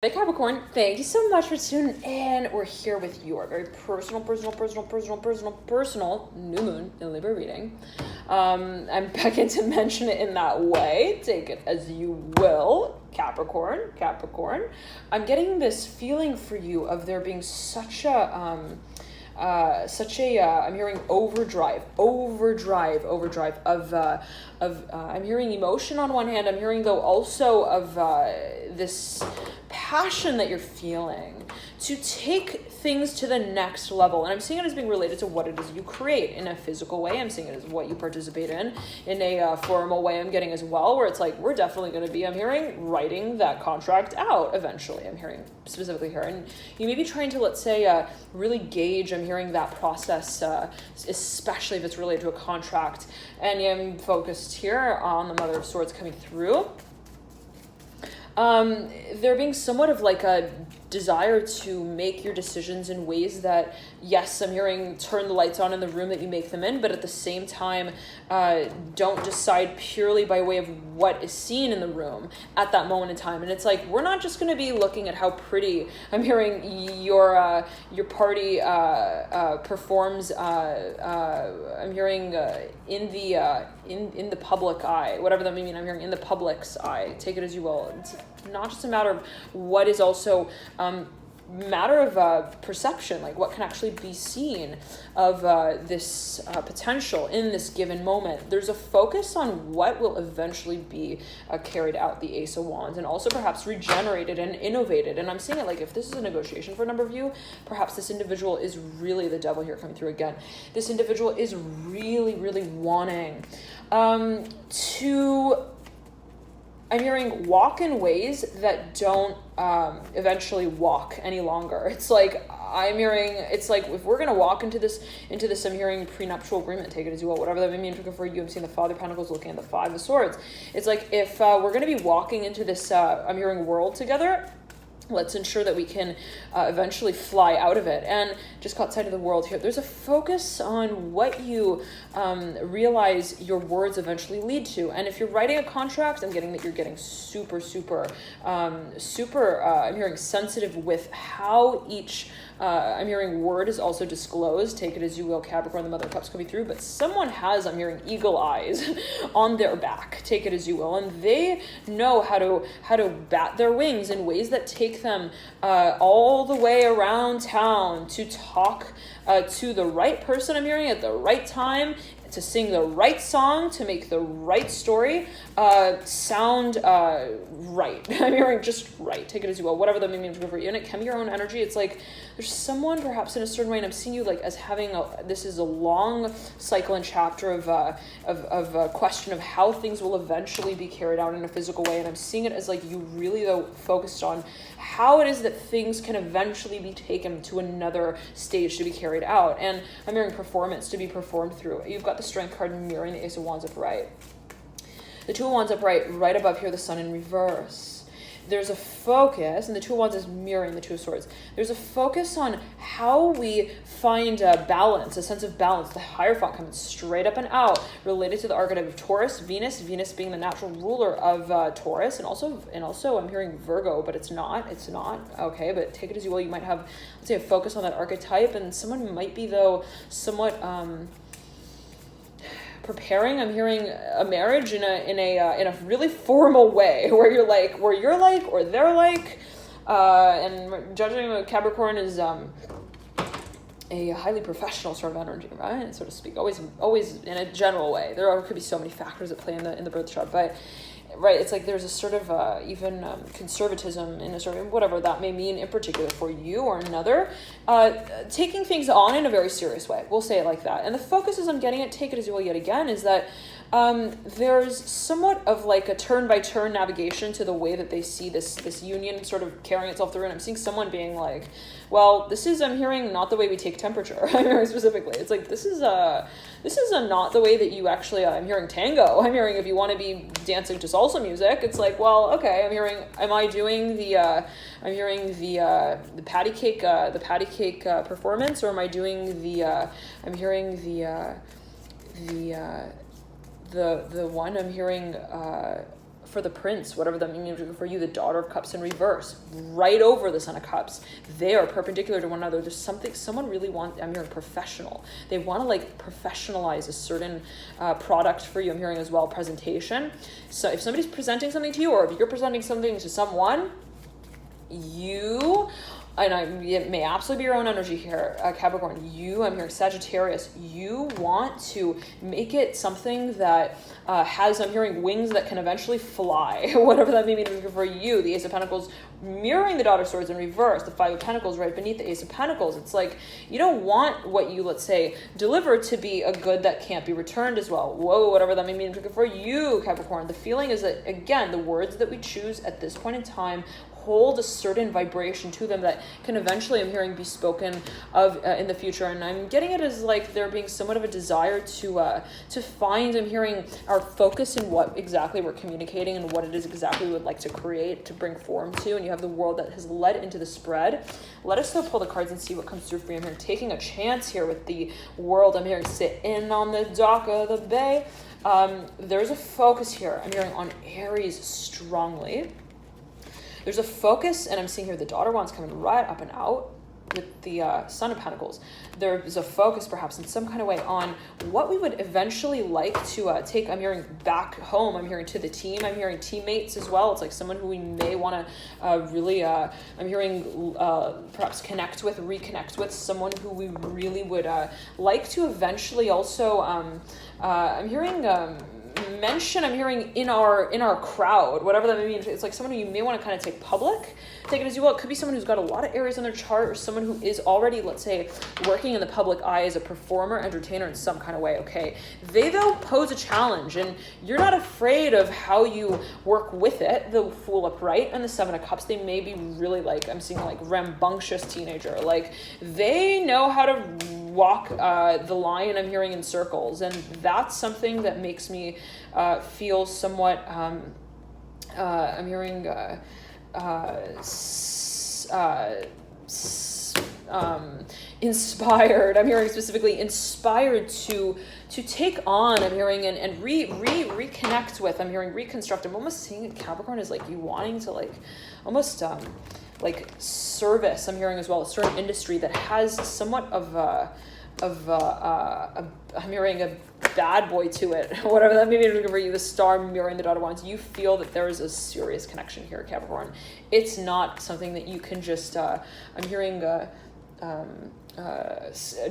Hey Capricorn, thank you so much for tuning in. We're here with your very personal new moon in Libra reading. I'm begging to mention it in that way. Take it as you will, Capricorn. I'm getting this feeling for you of there being such a I'm hearing overdrive of I'm hearing emotion on one hand. I'm hearing though also of this passion that you're feeling to take things to the next level. And I'm seeing it as being related to what it is you create in a physical way. I'm seeing it as what you participate in a formal way. I'm getting as well, where it's like, we're definitely going to be, I'm hearing, writing that contract out eventually. I'm hearing specifically here. And you may be trying to, let's say, really gauge, I'm hearing that process, especially if it's related to a contract. And I'm focused here on the Mother of Swords coming through. There being somewhat of like a desire to make your decisions in ways that, yes, I'm hearing turn the lights on in the room that you make them in, but at the same time, don't decide purely by way of what is seen in the room at that moment in time. And it's like, we're not just going to be looking at how pretty, I'm hearing, your party performs, I'm hearing in the public eye, whatever that may mean. I'm hearing in the public's eye. Take it as you will. It's not just a matter of what is also matter of perception, like what can actually be seen of this potential in this given moment. There's a focus on what will eventually be carried out, the Ace of Wands, and also perhaps regenerated and innovated. And I'm seeing it like, if this is a negotiation for a number of you, perhaps this individual is really the devil here coming through again. This individual is really wanting to, I'm hearing, walk in ways that don't eventually walk any longer. It's like, I'm hearing, it's like, if we're going to walk into this, I'm hearing prenuptial agreement, take it as you will, whatever that may mean for you. I'm seeing the Father of Pentacles looking at the Five of Swords. It's like, if we're going to be walking into this, I'm hearing, world together, let's ensure that we can eventually fly out of it. And just caught sight of the world here. There's a focus on what you realize your words eventually lead to. And if you're writing a contract, I'm getting that you're getting super, I'm hearing sensitive with how each I'm hearing word is also disclosed. Take it as you will, Capricorn, the Mother of Cups coming through. But someone has, I'm hearing, eagle eyes on their back. Take it as you will. And they know how to bat their wings in ways that take them all the way around town to talk to the right person, I'm hearing, at the right time, to sing the right song, to make the right story sound right. I'm hearing just right. Take it as you will. Whatever that means for you. And it can be your own energy. It's like there's someone perhaps in a certain way, and I'm seeing you like as having this is a long cycle and chapter of a question of how things will eventually be carried out in a physical way. And I'm seeing it as like you really though focused on how it is that things can eventually be taken to another stage to be carried out. And I'm hearing performance to be performed through. You've got the Strength card mirroring the Ace of Wands upright. The Two of Wands upright, right above here, the Sun in reverse. There's a focus, and the Two of Wands is mirroring the Two of Swords. There's a focus on how we find a balance, a sense of balance. The Hierophant coming straight up and out, related to the archetype of Taurus, Venus being the natural ruler of Taurus, and also I'm hearing Virgo, but it's not, okay, but take it as you will. You might have, let's say, a focus on that archetype, and someone might be, though, somewhat, preparing, I'm hearing, a marriage in a really formal way, where you're like, or they're like, and judging Capricorn is a highly professional sort of energy, right, so to speak. Always in a general way. There could be so many factors that play in the birth chart, but right, it's like there's a sort of even conservatism in a sort of whatever that may mean in particular for you or another, taking things on in a very serious way. We'll say it like that. And the focus is on getting it, take it as you will yet again, is that there's somewhat of like a turn-by-turn navigation to the way that they see this union sort of carrying itself through. And I'm seeing someone being like, well, this is, I'm hearing, not the way we take temperature. I'm hearing specifically. It's like, this is not the way that you actually, I'm hearing tango. I'm hearing if you want to be dancing to salsa music, it's like, well, okay, I'm hearing, am I doing the patty cake performance, or am I doing I'm hearing the one, I'm hearing for the prince, whatever that means for you, the Daughter of Cups in reverse, right over the Son of Cups. They are perpendicular to one another. There's someone really I'm hearing professional. They want to like professionalize a certain product for you. I'm hearing as well presentation. So if somebody's presenting something to you, or if you're presenting something to someone, it may absolutely be your own energy here, Capricorn. I'm hearing Sagittarius. You want to make it something that has, I'm hearing, wings that can eventually fly, whatever that may mean for you. The Ace of Pentacles mirroring the Daughter of Swords in reverse, the Five of Pentacles right beneath the Ace of Pentacles. It's like, you don't want what you, let's say, deliver to be a good that can't be returned as well. Whoa, whatever that may mean for you, Capricorn. The feeling is that, again, the words that we choose at this point in time hold a certain vibration to them that can eventually, I'm hearing, be spoken of in the future. And I'm getting it as like there being somewhat of a desire to find, I'm hearing, our focus in what exactly we're communicating and what it is exactly we would like to create, to bring form to. And you have the world that has led into the spread. Let us still pull the cards and see what comes through for you. I'm hearing taking a chance here with the world. I'm hearing sit in on the dock of the bay. There's a focus here. I'm hearing on Aries strongly. There's a focus, and I'm seeing here the Daughter Wands coming right up and out with the Son of Pentacles. There is a focus perhaps in some kind of way on what we would eventually like to take, I'm hearing, back home. I'm hearing to the team. I'm hearing teammates as well. It's like someone who we may want to really, I'm hearing perhaps reconnect with, someone who we really would like to eventually also, I'm hearing, mention, I'm hearing in our crowd, whatever that means. It's like someone who you may want to kind of take it as you will. It could be someone who's got a lot of Aries in their chart, or someone who is already, let's say, working in the public eye as a performer, entertainer in some kind of way. Okay, they though pose a challenge, and you're not afraid of how you work with it. The Fool upright and the Seven of Cups, they may be really like, I'm seeing like rambunctious teenager, like they know how to walk the line, I'm hearing, in circles, and that's something that makes me feel somewhat I'm hearing inspired. I'm hearing specifically inspired to take on, I'm hearing, and reconnect with, I'm hearing reconstruct. I'm almost seeing Capricorn as like you wanting to like almost like service, I'm hearing as well, a certain industry that has somewhat of I'm hearing a bad boy to it, whatever that may be for you. The Star mirroring the Daughter Wands. You feel that there is a serious connection here, Capricorn. It's not something that you can just, I'm hearing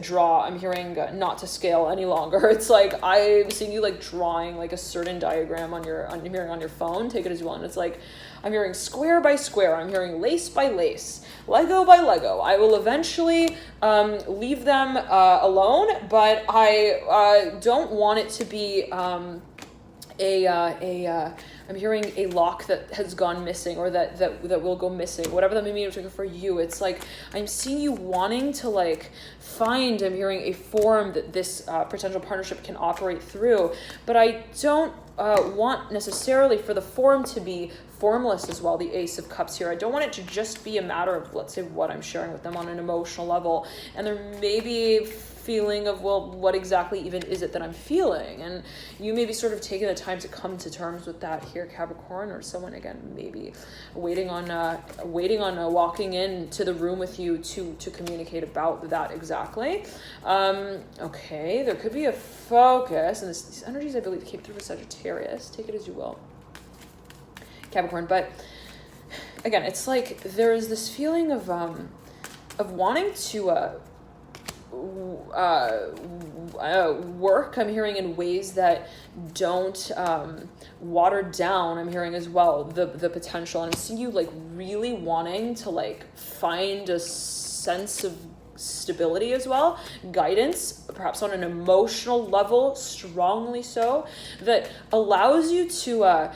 draw, I'm hearing not to scale any longer. It's like I'm seeing you like drawing like a certain diagram on your phone. Take it as you want. It's like I'm hearing square by square. I'm hearing lace by lace, Lego by Lego. I will eventually leave them alone, but I don't want it to be I'm hearing a lock that has gone missing, or that will go missing, whatever that may mean for you. It's like I'm seeing you wanting to like find, I'm hearing, a form that this potential partnership can operate through, but I don't want necessarily for the form to be formless as well. The Ace of Cups here, I don't want it to just be a matter of, let's say, what I'm sharing with them on an emotional level, and there may be feeling of, well, what exactly even is it that I'm feeling? And you may be sort of taking the time to come to terms with that here, Capricorn, or someone, again, maybe waiting on walking into the room with you to communicate about that exactly. Okay, there could be a focus, and these energies, I believe, came through with Sagittarius. Take it as you will, Capricorn. But again, it's like there is this feeling of wanting to work, I'm hearing, in ways that don't water down, I'm hearing as well, the potential. And I see you like really wanting to like find a sense of stability as well, guidance, perhaps on an emotional level, strongly so, that allows you to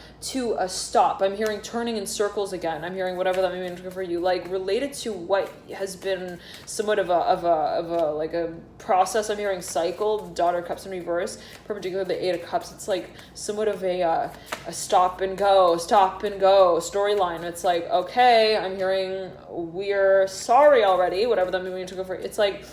stop. I'm hearing turning in circles again. I'm hearing whatever that may mean for you, like related to what has been somewhat of a like a process. I'm hearing cycle, Daughter of Cups in reverse, particularly the Eight of Cups. It's like somewhat of a stop and go storyline. It's like, okay, I'm hearing we're sorry already, whatever that may mean for it's like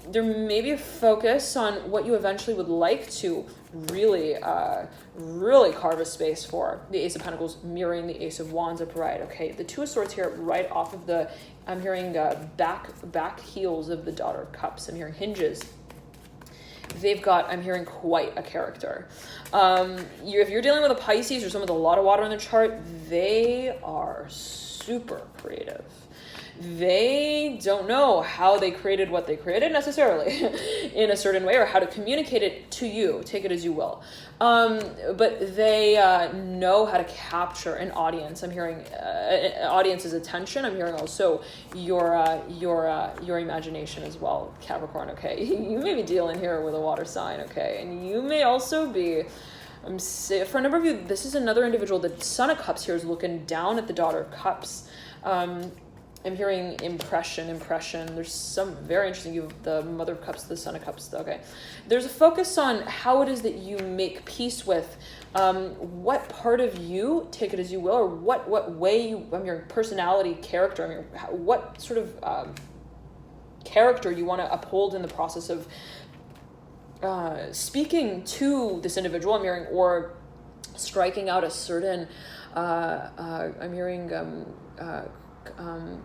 there may be a focus on what you eventually would like to really carve a space for. The Ace of Pentacles mirroring the Ace of Wands upright. Okay, the Two of Swords here right off of the, I'm hearing back heels of the Daughter of Cups. I'm hearing hinges. They've got, I'm hearing, quite a character. If you're dealing with a Pisces or someone with a lot of water in their chart, they are super creative. They don't know how they created what they created necessarily in a certain way, or how to communicate it to you. Take it as you will. But they know how to capture an audience. I'm hearing audience's attention. I'm hearing also your imagination as well, Capricorn. Okay, you may be dealing here with a water sign. Okay, and you may also be. For a number of you, this is another individual. The Son of Cups here is looking down at the Daughter of Cups. I'm hearing impression. There's some very interesting, you have the Mother of Cups, the Son of Cups. Okay. There's a focus on how it is that you make peace with what part of you, take it as you will, or what way you, I'm hearing personality, character, I'm hearing what sort of character you want to uphold in the process of speaking to this individual, I'm hearing, or striking out a certain, I'm hearing,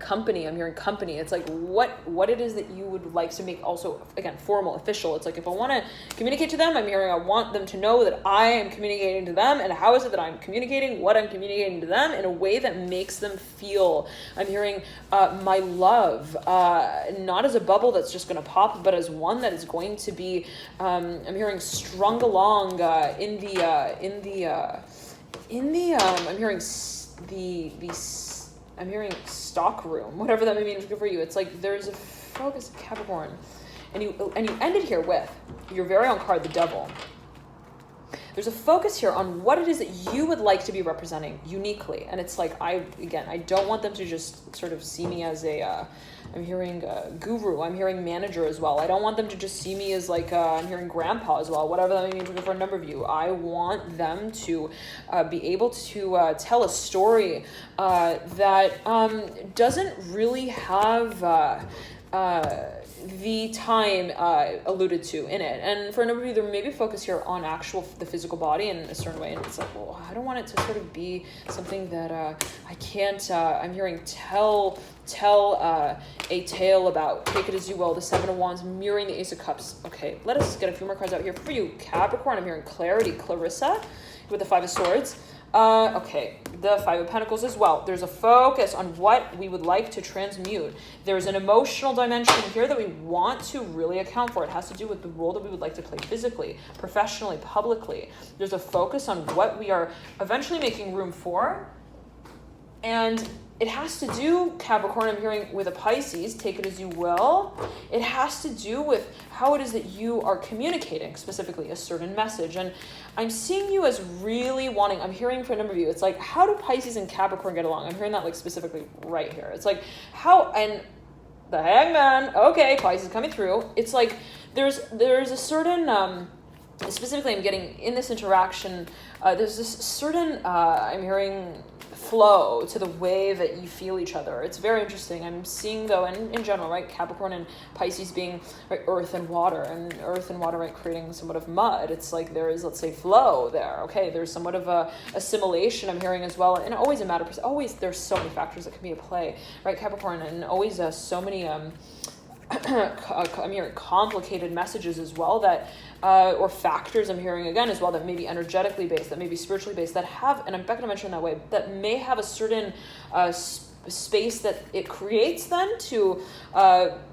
company. I'm hearing company. It's like what it is that you would like to make also, again, formal, official. It's like if I want to communicate to them, I'm hearing I want them to know that I am communicating to them, and how is it that I'm communicating what I'm communicating to them in a way that makes them feel, I'm hearing my love, not as a bubble that's just going to pop, but as one that is going to be, I'm hearing strung along in the I'm hearing I'm hearing stock room, whatever that may mean for you. It's like there's a focus, Capricorn, and you ended here with your very own card, the Devil. There's a focus here on what it is that you would like to be representing uniquely, and it's like I don't want them to just sort of see me as a I'm hearing guru. I'm hearing manager as well. I don't want them to just see me as like I'm hearing grandpa as well. Whatever that means for a number of you. I want them to be able to tell a story that doesn't really have the time alluded to in it. And for a number of you, there may be focus here on the physical body in a certain way. And it's like, well, I don't want it to sort of be something that I can't, I'm hearing tell a tale about. Take it as you will. The Seven of Wands mirroring the Ace of Cups. Okay, let us get a few more cards out here for you, Capricorn. I'm hearing clarity, Clarissa, with the Five of Swords. Okay, the Five of Pentacles as well. There's a focus on what we would like to transmute. There's an emotional dimension here that we want to really account for. It has to do with the role that we would like to play physically, professionally, publicly. There's a focus on what we are eventually making room for. And it has to do, Capricorn, I'm hearing, with a Pisces, take it as you will. It has to do with how it is that you are communicating, specifically a certain message. And I'm seeing you as really wanting, I'm hearing for a number of you, it's like, how do Pisces and Capricorn get along? I'm hearing that like specifically right here. It's like, how, and the Hangman, okay, Pisces coming through. It's like, there's a certain, specifically I'm getting in this interaction, there's this certain, I'm hearing, flow to the way that you feel each other. It's very interesting. I'm seeing, though, and in general, right, Capricorn and Pisces being, right, earth and water, right, creating somewhat of mud. It's like there is, let's say, flow there. Okay, there's somewhat of a assimilation I'm hearing as well, and always a matter of, always there's so many factors that can be at play, right, Capricorn, and always so many I'm hearing complicated messages as well that or factors I'm hearing again as well that may be energetically based, that may be spiritually based, that have, and I'm back to mention that way, that may have a certain space that it creates then to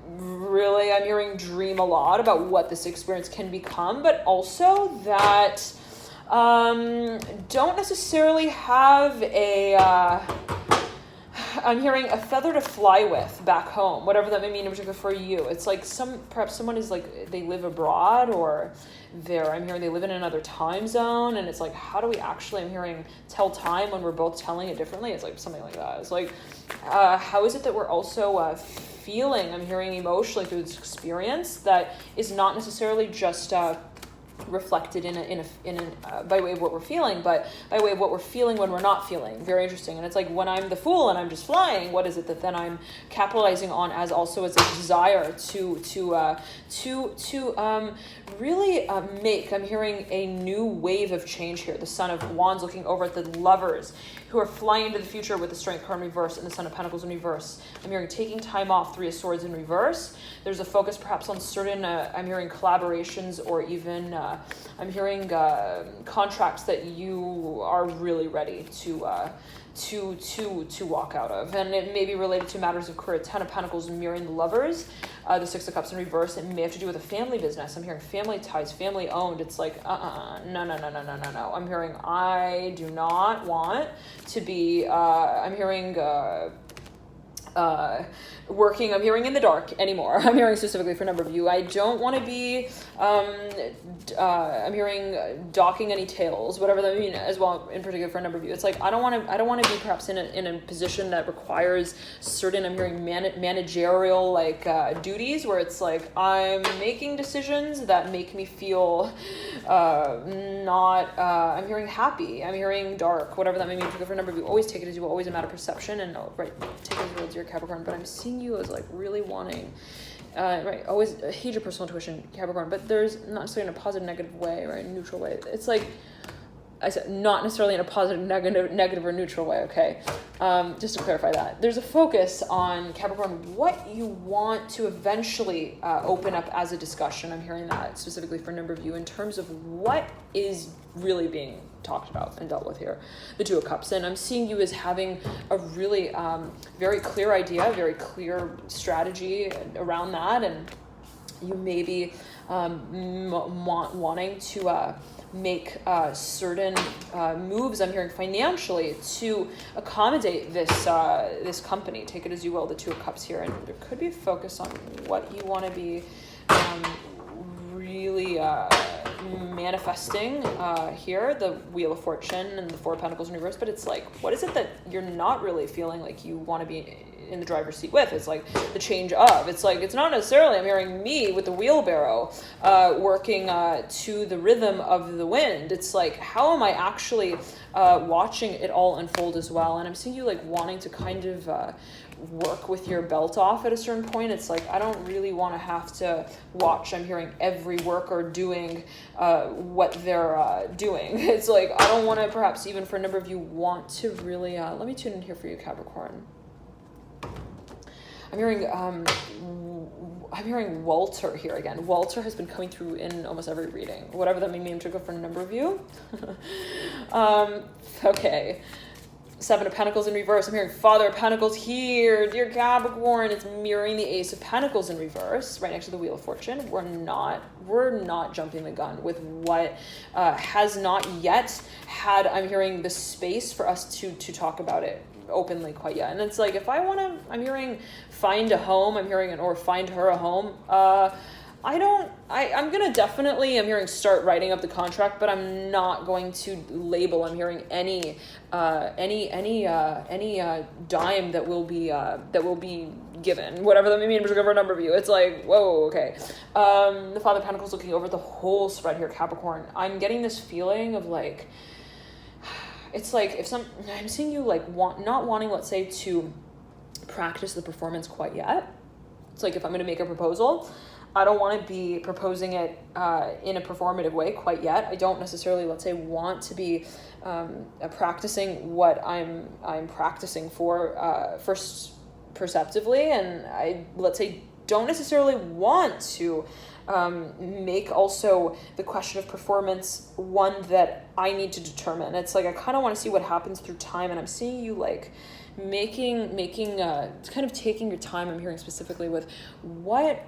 really, I'm hearing, dream a lot about what this experience can become, but also that don't necessarily have a I'm hearing a feather to fly with back home, whatever that may mean in particular for you. It's like perhaps someone is like, they live abroad, or I'm hearing they live in another time zone, and it's like, how do we actually, I'm hearing, tell time when we're both telling it differently? It's like something like that. It's like, how is it that we're also feeling, I'm hearing, emotionally through this experience that is not necessarily just reflected by way of what we're feeling, but by way of what we're feeling when we're not feeling. Very interesting. And it's like when I'm the fool and I'm just flying, what is it that then I'm capitalizing on as also as a desire to really make, I'm hearing a new wave of change here. The Son of Wands looking over at the Lovers who are flying into the future with the Strength card in reverse and the Son of Pentacles in reverse. I'm hearing taking time off, Three of Swords in reverse. There's a focus perhaps on certain, I'm hearing collaborations, or even I'm hearing contracts that you are really ready to walk out of. And it may be related to matters of career. Ten of Pentacles mirroring the Lovers. The Six of Cups in reverse. It may have to do with a family business. I'm hearing family ties, family owned. It's like, no. I'm hearing I do not want to be, I'm hearing working, I'm hearing in the dark anymore. I'm hearing specifically for a number of you. I don't want to be, I'm hearing docking any tails, whatever that means as well, in particular for a number of you. It's like, I don't want to be perhaps in a position that requires certain, I'm hearing managerial duties where it's like, I'm making decisions that make me feel not, I'm hearing happy, I'm hearing dark, whatever that may mean for a number of you. Always take it as you will, always a matter of perception, and take it as well as your Capricorn, but I'm seeing you as like really wanting, always a huge personal intuition, Capricorn, but there's not necessarily in a positive, negative way, right, neutral way. It's like, I said, not necessarily in a positive, negative or neutral way, okay? Just to clarify that. There's a focus on, Capricorn, what you want to eventually open up as a discussion. I'm hearing that specifically for a number of you in terms of what is really being talked about and dealt with here. The Two of Cups. And I'm seeing you as having a really very clear idea, very clear strategy around that. And you may be wanting to make certain moves, I'm hearing financially, to accommodate this company. Take it as you will, the Two of Cups here. And there could be a focus on what you want to be really manifesting here, the Wheel of Fortune and the Four of Pentacles in reverse. But it's like, what is it that you're not really feeling like you want to be in the driver's seat with? It's like the change of, it's like, it's not necessarily, I'm hearing me with the wheelbarrow working to the rhythm of the wind. It's like, how am I actually watching it all unfold as well? And I'm seeing you like wanting to kind of work with your belt off at a certain point. It's like, I don't really want to have to watch, I'm hearing every worker doing what they're doing. It's like, I don't want to, perhaps even for a number of you, want to really, let me tune in here for you, Capricorn. I'm hearing Walter here again. Walter has been coming through in almost every reading, whatever that may mean to go for a number of you. Okay. Seven of Pentacles in reverse. I'm hearing Father of Pentacles here, dear Capricorn. It's mirroring the Ace of Pentacles in reverse, right next to the Wheel of Fortune. We're not jumping the gun with what has not yet had, I'm hearing, the space for us to talk about it openly quite yet. And it's like, if I want to, I'm hearing find a home, I'm hearing or find her a home, I'm going to definitely, I'm hearing start writing up the contract, but I'm not going to label, I'm hearing any dime that will be given, whatever that may mean for a number of you. It's like, whoa, okay. The Father of Pentacles looking over the whole spread here, Capricorn. I'm getting this feeling of like, it's like I'm seeing you like not wanting, let's say, to practice the performance quite yet. It's like, if I'm going to make a proposal, I don't want to be proposing it in a performative way quite yet. I don't necessarily, let's say, want to be practicing what I'm practicing for first perceptively, and I, let's say, don't necessarily want to make also the question of performance one that I need to determine. It's like, I kind of want to see what happens through time, and I'm seeing you like making kind of taking your time. I'm hearing specifically with what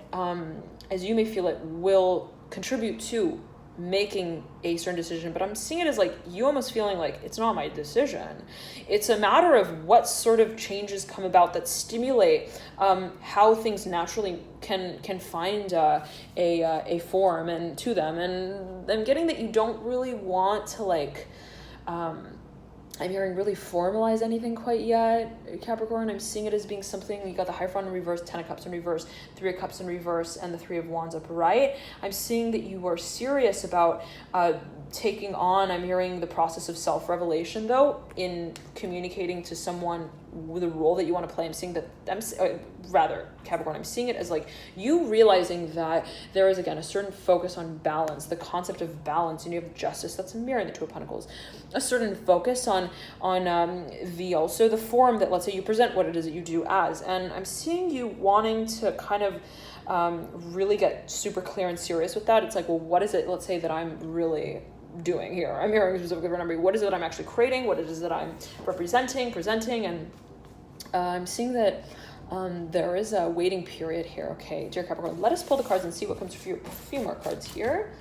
as you may feel it will contribute to making a certain decision, but I'm seeing it as like you almost feeling like it's not my decision. It's a matter of what sort of changes come about that stimulate how things naturally can find a form and to them. And I'm getting that you don't really want to like I'm hearing really formalize anything quite yet, Capricorn. I'm seeing it as being something, you got the Hierophant in reverse, 10 of Cups in reverse, 3 of Cups in reverse, and the 3 of Wands upright. I'm seeing that you are serious about taking on, I'm hearing the process of self-revelation, though, in communicating to someone with the role that you want to play. I'm seeing that, Capricorn, I'm seeing it as like you realizing that there is, again, a certain focus on balance, the concept of balance, and you have justice, that's a mirror in the Two of Pentacles, a certain focus on also the form that, let's say, you present what it is that you do as. And I'm seeing you wanting to kind of really get super clear and serious with that. It's like, well, what is it, let's say, that I'm really doing here? I'm hearing specifically, remembering what is it that I'm actually creating, what it is that I'm representing, presenting, and I'm seeing that there is a waiting period here. Okay, dear Capricorn, let us pull the cards and see what comes for you. A few more cards here.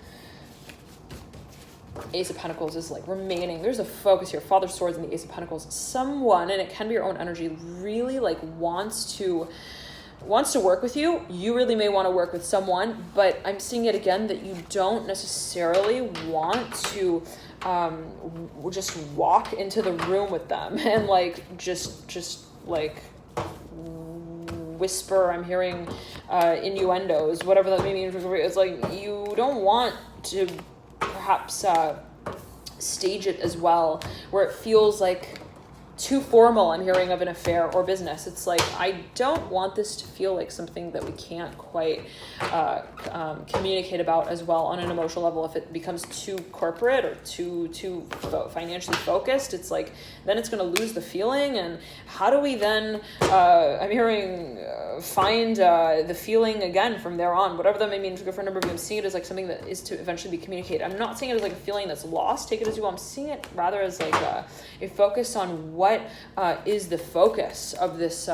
Ace of Pentacles is like remaining. There's a focus here. Father Swords and the Ace of Pentacles. Someone, and it can be your own energy, really like wants to work with you. You really may want to work with someone, but I'm seeing it again that you don't necessarily want to just walk into the room with them and like just like whisper. I'm hearing innuendos, whatever that may mean. It's like you don't want to perhaps stage it as well, where it feels like too formal, I'm hearing, of an affair or business. It's like, I don't want this to feel like something that we can't quite communicate about as well on an emotional level. If it becomes too corporate or too financially focused, it's like, then it's going to lose the feeling. And how do we then, I'm hearing, find the feeling again from there on, whatever that may mean for a number of you. I'm seeing it as like something that is to eventually be communicated. I'm not seeing it as like a feeling that's lost. Take it as you will. I'm seeing it rather as like a focus on what is the focus of this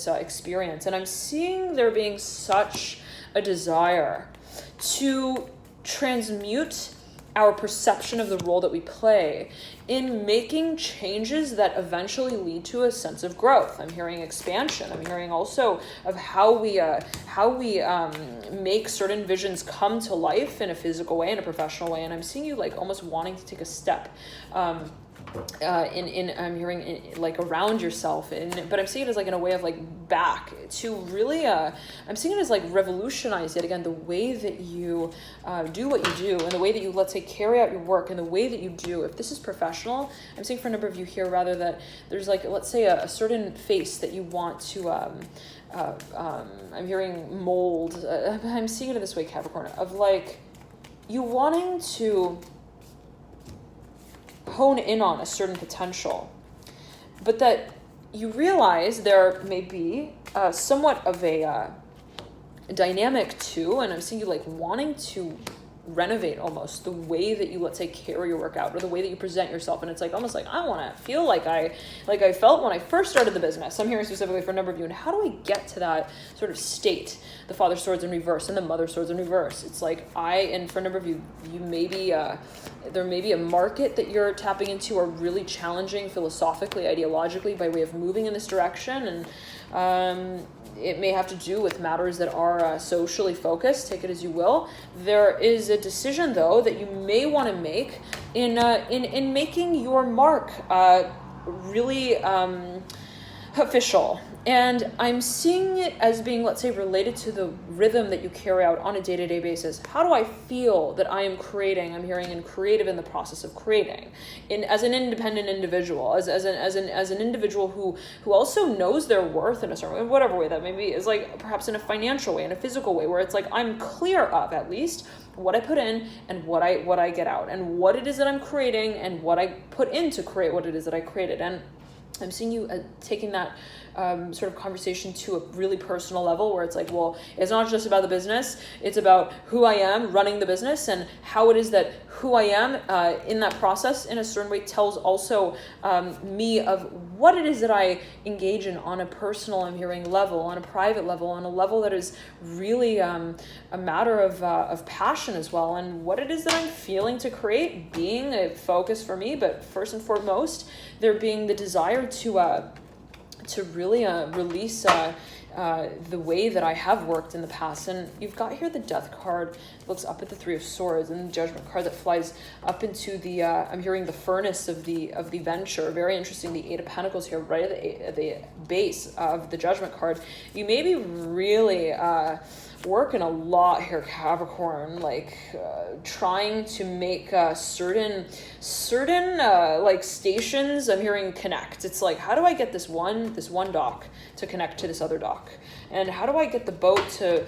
experience. And I'm seeing there being such a desire to transmute our perception of the role that we play in making changes that eventually lead to a sense of growth. I'm hearing expansion. I'm hearing also of how we make certain visions come to life in a physical way, in a professional way. And I'm seeing you like almost wanting to take a step I'm hearing like around yourself, but I'm seeing it as like in a way of like back to really I'm seeing it as like revolutionize yet again the way that you do what you do, and the way that you, let's say, carry out your work, and the way that you do. If this is professional, I'm seeing for a number of you here rather that there's like, let's say, a certain face that you want to I'm hearing mold. I'm seeing it this way, Capricorn, of like you wanting to hone in on a certain potential, but that you realize there may be somewhat of a dynamic too, and I'm seeing you like wanting to renovate almost the way that you, let's say, carry your work out, or the way that you present yourself. And it's like almost like I want to feel like I felt when I first started the business. I'm hearing specifically for a number of you. And how do I get to that sort of state? The Father Swords in reverse and the Mother Swords in reverse. It's like and for a number of you, you may be there may be a market that you're tapping into, or really challenging philosophically, ideologically, by way of moving in this direction. And it may have to do with matters that are socially focused. Take it as you will. There is a decision, though, that you may want to make in making your mark really official. And I'm seeing it as being, let's say, related to the rhythm that you carry out on a day-to-day basis. How do I feel that I am creating? I'm hearing and creative in the process of creating, as an independent individual, as an individual who also knows their worth in a certain way, whatever way that may be, is like perhaps in a financial way, in a physical way, where it's like I'm clear of at least what I put in and what I get out, and what it is that I'm creating and what I put in to create what it is that I created. And I'm seeing you taking that sort of conversation to a really personal level, where it's like, well, it's not just about the business, it's about who I am running the business, and how it is that who I am in that process in a certain way tells also me of what it is that I engage in on a personal, I'm hearing, level, on a private level, on a level that is really a matter of passion as well, and what it is that I'm feeling to create being a focus for me. But first and foremost, there being the desire to really release the way that I have worked in the past. And you've got here the Death card, looks up at the Three of Swords, and the Judgment card that flies up into the I'm hearing the furnace of the venture. Very interesting. The Eight of Pentacles here, right at the base of the Judgment card. You may be really working a lot here, Capricorn, like trying to make certain like stations, I'm hearing, connect. It's like, how do I get this one dock to connect to this other dock, and how do I get the boat to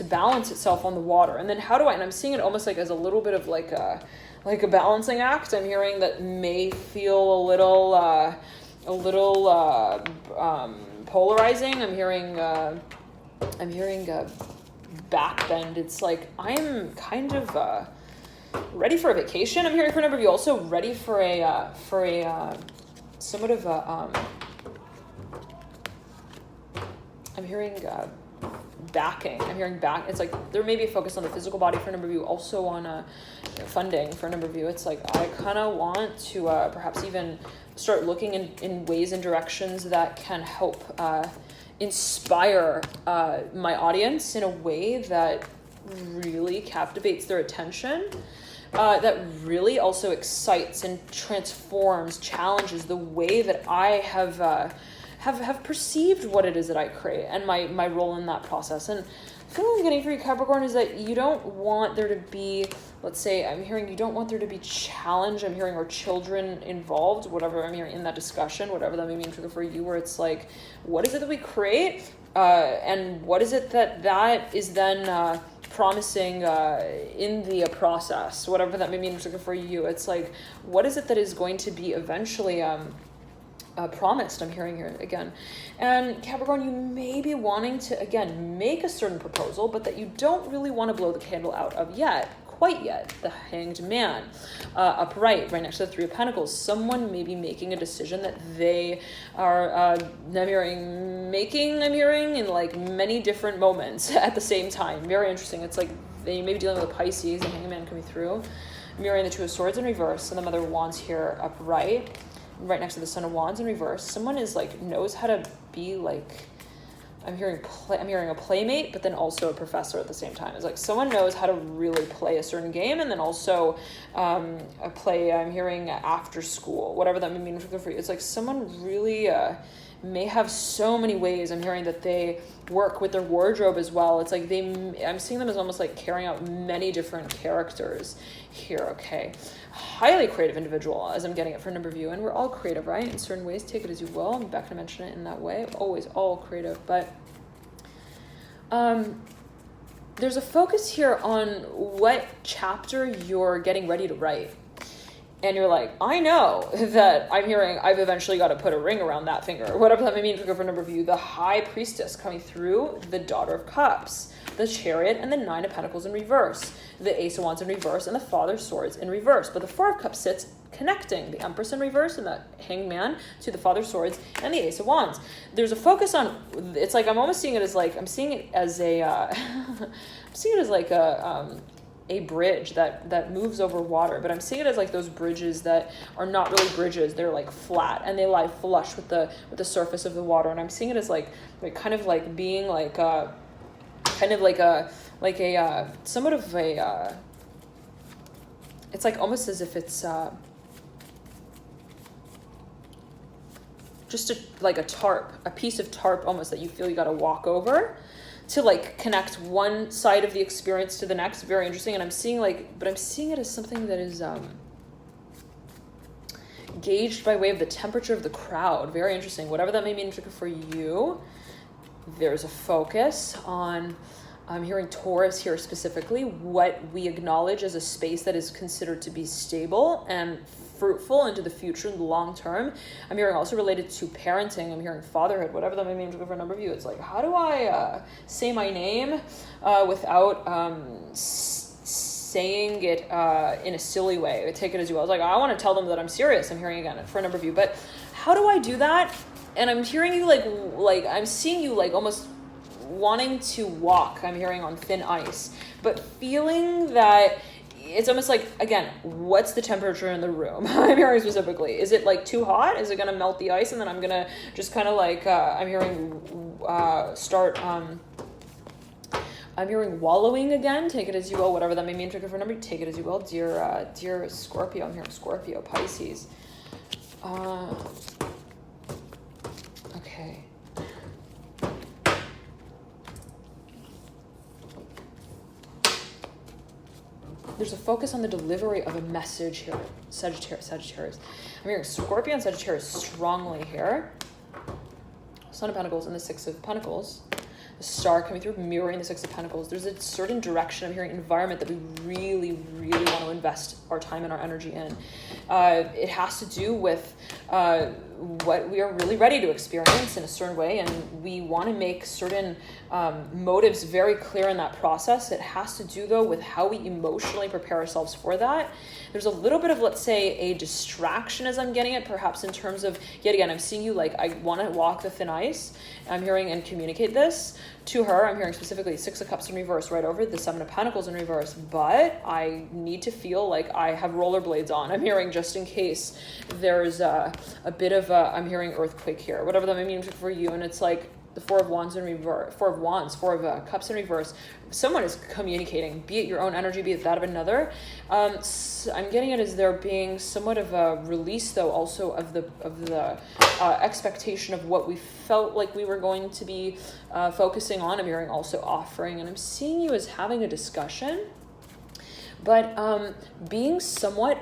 balance itself on the water, and then how do I, and I'm seeing it almost like as a little bit of like a balancing act. I'm hearing that may feel a little polarizing. I'm hearing back bend. It's like, I'm kind of ready for a vacation. I'm hearing for a number of you also ready for a somewhat of a I'm hearing backing. I'm hearing back. It's like there may be a focus on the physical body for a number of you, also on funding for a number of you. It's like I kind of want to perhaps even start looking in ways and directions that can help inspire my audience in a way that really captivates their attention, that really also excites and transforms, challenges the way that I have perceived what it is that I create and my role in that process. And the feeling I'm getting for you, Capricorn, is that you don't want there to be, let's say, I'm hearing you don't want there to be challenge, I'm hearing, or children involved, whatever I'm hearing in that discussion, whatever that may mean for you, where it's like, what is it that we create? And what is it that is then promising in the process, whatever that may mean for you. It's like, what is it that is going to be eventually promised, I'm hearing here again. And Capricorn, you may be wanting to, again, make a certain proposal, but that you don't really want to blow the candle out of quite yet. The Hanged Man, upright, right next to the Three of Pentacles. Someone may be making a decision that they are, I'm hearing in like many different moments at the same time. Very interesting. It's like they may be dealing with a Pisces, the Hanged Man coming through. Mirroring the Two of Swords in reverse, and the Mother of Wands here upright, right next to the Son of Wands in reverse. Someone is like, knows how to be like, I'm hearing a playmate, but then also a professor at the same time. It's like someone knows how to really play a certain game, and then also play, I'm hearing after school, whatever that may mean for you. It's like someone really may have so many ways, I'm hearing, that they work with their wardrobe as well. It's like I'm seeing them as almost like carrying out many different characters here, okay? Highly creative individual, as I'm getting it for a number of you, and we're all creative, right? In certain ways, take it as you will. I'm back to mention it in that way. Always all creative, but there's a focus here on what chapter you're getting ready to write. And you're like, I know that I'm hearing I've eventually got to put a ring around that finger, whatever that may mean for a number of you. The High Priestess coming through, the Daughter of Cups, the Chariot, and the Nine of Pentacles in reverse, the Ace of Wands in reverse, and the Father of Swords in reverse. But the Four of Cups sits connecting the Empress in reverse and the Hanged Man to the Father of Swords and the Ace of Wands. There's a focus on, it's like I'm almost seeing it as like, I'm seeing it as a, I'm seeing it as like a bridge that moves over water, but I'm seeing it as like those bridges that are not really bridges. They're like flat and they lie flush with the surface of the water. And I'm seeing it as like kind of like being like kind of like a somewhat of a it's like almost as if it's just like a tarp, a piece of tarp almost, that you feel you got to walk over to like connect one side of the experience to the next. Very interesting. And I'm seeing but I'm seeing it as something that is gauged by way of the temperature of the crowd. Very interesting. Whatever that may mean for you, there's a focus on, I'm hearing Taurus here specifically, what we acknowledge as a space that is considered to be stable and fruitful into the future in the long term. I'm hearing also related to parenting. I'm hearing fatherhood, whatever that may mean for a number of you. It's like, how do I say my name without saying it in a silly way? I take it as you will. I was like, I want to tell them that I'm serious. I'm hearing again for a number of you, but how do I do that? And I'm hearing you like I'm seeing you like almost wanting to walk, I'm hearing, on thin ice, but feeling that it's almost like, again, what's the temperature in the room? I'm hearing specifically. Is it like too hot? Is it going to melt the ice? And then I'm going to just kind of like, I'm hearing I'm hearing wallowing again. Take it as you will, whatever that may mean. Trigger for number, take it as you will. Dear Scorpio, I'm hearing Scorpio, Pisces. Okay. There's a focus on the delivery of a message here. Sagittarius. I'm hearing Scorpio and Sagittarius strongly here. Son of Pentacles and the Six of Pentacles. The Star coming through, mirroring the Six of Pentacles. There's a certain direction, I'm hearing, environment that we really, really want to invest our time and our energy in. It has to do with what we are really ready to experience in a certain way, and we want to make certain motives very clear in that process. It has to do, though, with how we emotionally prepare ourselves for that. There's a little bit of, let's say, a distraction as I'm getting it, perhaps in terms of, yet again, I'm seeing you like, I want to walk the thin ice. I'm hearing and communicate this to her. I'm hearing specifically Six of Cups in reverse right over the Seven of Pentacles in reverse, but I need to feel like I have rollerblades on. I'm hearing just in case there's a bit of I'm hearing earthquake here, whatever that may mean for you. And it's like the Four of Wands in reverse, Four of Cups in reverse. Someone is communicating, be it your own energy, be it that of another. I'm getting it as there being somewhat of a release, though, also of the expectation of what we felt like we were going to be focusing on. I'm hearing also offering, and I'm seeing you as having a discussion, but being somewhat